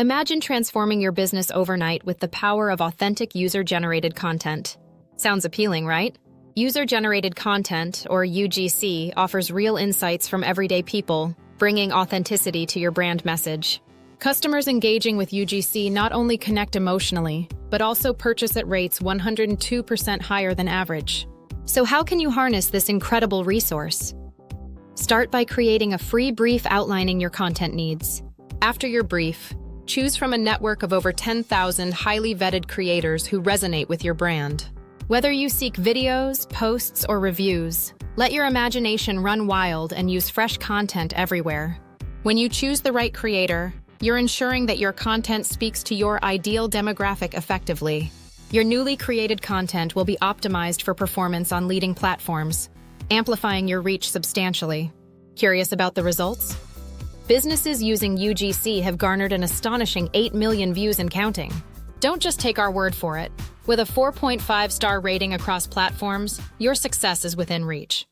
Imagine transforming your business overnight with the power of authentic user-generated content. Sounds appealing, right? User-generated content, or UGC, offers real insights from everyday people, bringing authenticity to your brand message. Customers engaging with UGC not only connect emotionally, but also purchase at rates 102% higher than average. So how can you harness this incredible resource? Start by creating a free brief outlining your content needs. After your brief, choose from a network of over 10,000 highly vetted creators who resonate with your brand. Whether you seek videos, posts, or reviews, let your imagination run wild and use fresh content everywhere. When you choose the right creator, you're ensuring that your content speaks to your ideal demographic effectively. Your newly created content will be optimized for performance on leading platforms, amplifying your reach substantially. Curious about the results? Businesses using UGC have garnered an astonishing 8 million views and counting. Don't just take our word for it. With a 4.5-star rating across platforms, your success is within reach.